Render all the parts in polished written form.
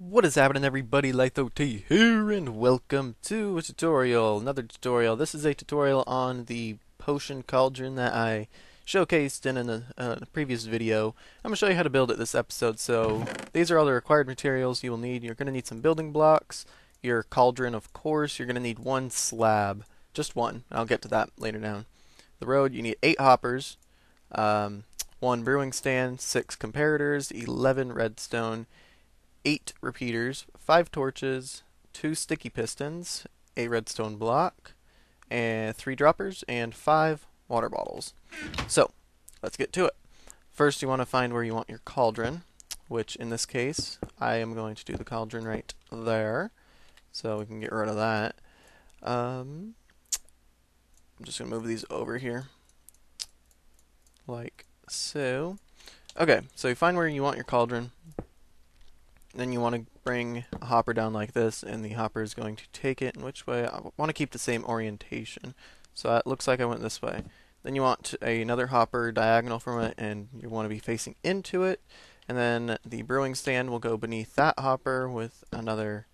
What is happening, everybody? LythoT here, and welcome to a tutorial, another tutorial. This is a tutorial on the potion cauldron that I showcased in a previous video. I'm going to show you how to build it this episode. So these are all the required materials you will need. You're going to need some building blocks, your cauldron, of course. You're going to need one slab, just one. I'll get to that later down the road. You need 8 hoppers, one brewing stand, 6 comparators, 11 redstone, 8 repeaters, 5 torches, 2 sticky pistons, a redstone block, and 3 droppers, and 5 water bottles. So, let's get to it. First, you want to find where you want your cauldron, which in this case, I am going to do the cauldron right there, so we can get rid of that. I'm just going to move these over here, like so. Okay, so you find where you want your cauldron. Then you want to bring a hopper down like this, and the hopper is going to take it in which way. I want to keep the same orientation, so it looks like I went this way. Then you want another hopper diagonal from it, and you want to be facing into it. And then the brewing stand will go beneath that hopper with another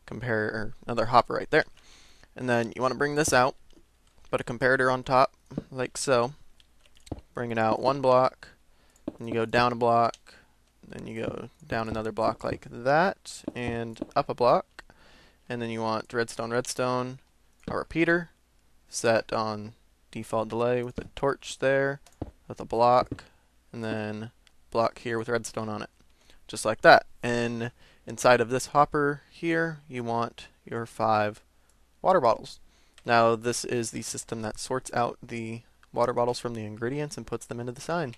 another hopper right there. And then you want to bring this out, put a comparator on top like so. Bring it out 1 block, and you go down a block. Then you go down another block like that, and up a block. And then you want redstone, redstone, a repeater, set on default delay with a torch there, with a block, and then block here with redstone on it. Just like that. And inside of this hopper here, you want your 5 water bottles. Now this is the system that sorts out the water bottles from the ingredients and puts them into the sign.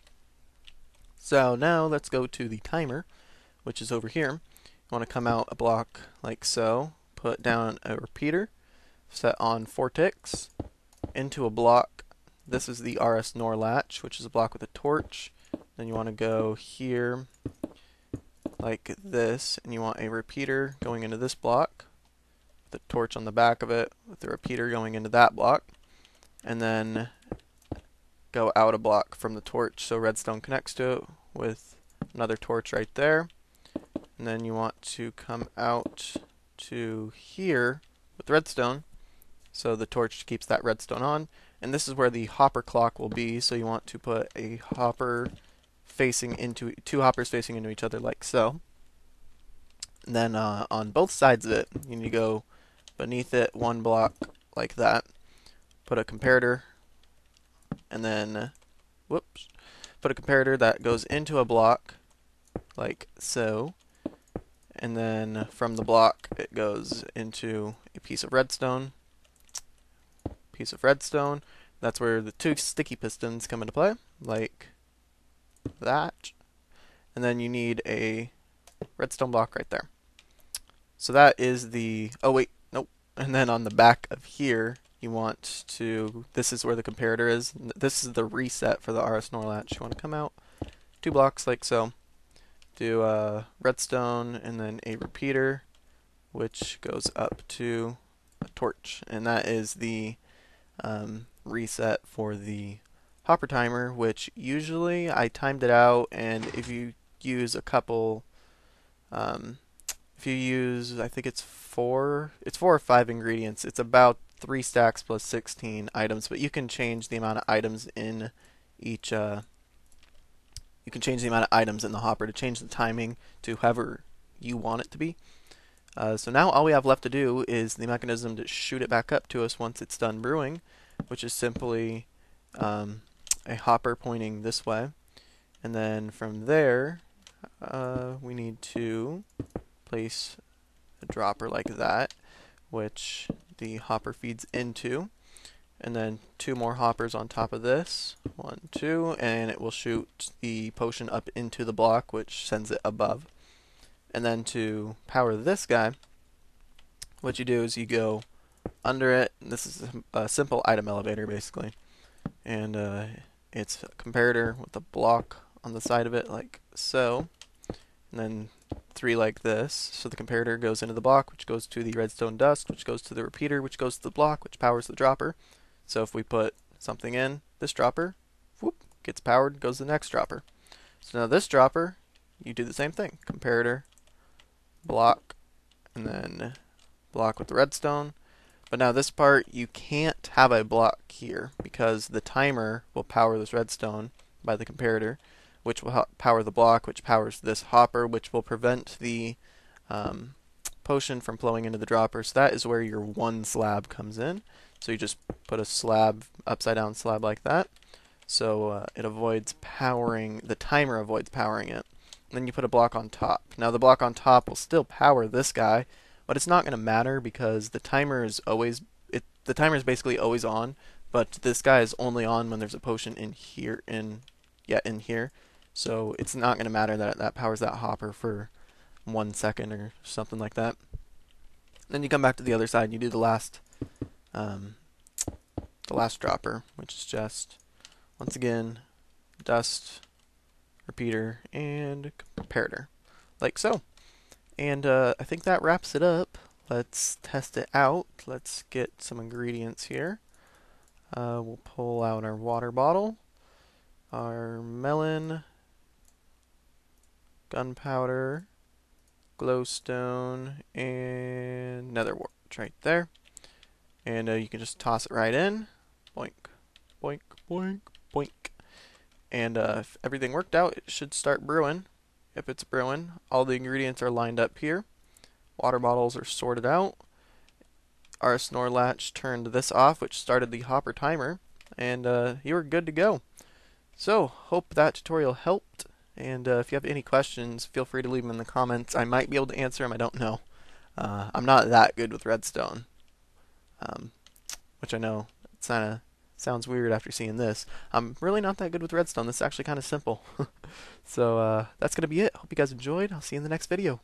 So now let's go to the timer, which is over here. You want to come out a block like so, put down a repeater, set on 4 ticks, into a block. This is the RS NOR latch, which is a block with a torch. Then you want to go here like this, and you want a repeater going into this block, with a torch on the back of it, with the repeater going into that block. And then go out a block from the torch so redstone connects to it with another torch right there. And then you want to come out to here with redstone so the torch keeps that redstone on. And this is where the hopper clock will be, so you want to put a hopper facing into 2 hoppers facing into each other like so. And then on both sides of it, you need to go beneath it 1 block like that. Put a comparator, and then put a comparator that goes into a block like so, and then from the block it goes into a piece of redstone. That's where the 2 sticky pistons come into play like that. And then you need a redstone block right there. So that is the and then on the back of here you want to, this is where the comparator is. This is the reset for the RS NOR latch. You want to come out 2 blocks like so. Do redstone and then a repeater, which goes up to a torch. And that is the reset for the hopper timer, which usually I timed it out, and if you use a couple, if you use, I think it's 4 or 5 ingredients, it's about 3 stacks plus 16 items, but you can change the amount of items in each, you can change the amount of items in the hopper to change the timing to however you want it to be. So now all we have left to do is the mechanism to shoot it back up to us once it's done brewing, which is simply a hopper pointing this way. And then from there, we need to place a dropper like that, which the hopper feeds into, and then 2 more hoppers on top of this, 1, 2, and it will shoot the potion up into the block, which sends it above. And then to power this guy, what you do is you go under it. This is a simple item elevator basically, and it's a comparator with a block on the side of it like so, and then 3 like this. So the comparator goes into the block, which goes to the redstone dust, which goes to the repeater, which goes to the block, which powers the dropper. So if we put something in this dropper, whoop, gets powered, goes to the next dropper. So now this dropper, you do the same thing. Comparator, block, and then block with the redstone. But now this part, you can't have a block here because the timer will power this redstone by the comparator, which will power the block, which powers this hopper, which will prevent the potion from flowing into the dropper. So that is where your one slab comes in. So you just put a slab, upside down slab like that. So it avoids powering, the timer avoids powering it. And then you put a block on top. Now the block on top will still power this guy, but it's not going to matter because the timer is the timer is basically always on, but this guy is only on when there's a potion in here, in here. So it's not going to matter that that powers that hopper for 1 second or something like that. Then you come back to the other side and you do the last dropper, which is just, once again, dust, repeater, and comparator, like so. And I think that wraps it up. Let's test it out. Let's get some ingredients here. We'll pull out our water bottle, our melon, gunpowder, glowstone, and nether wart right there. And you can just toss it right in. Boink, boink, boink, boink. And if everything worked out, it should start brewing. If it's brewing, all the ingredients are lined up here. Water bottles are sorted out. Our snore latch turned this off, which started the hopper timer, and you are good to go. So, hope that tutorial helped, and if you have any questions, feel free to leave them in the comments. I might be able to answer them, I don't know. I'm not that good with redstone, which I know kind of sounds weird after seeing this. I'm really not that good with redstone. This is actually kind of simple. So that's going to be it. Hope you guys enjoyed. I'll see you in the next video.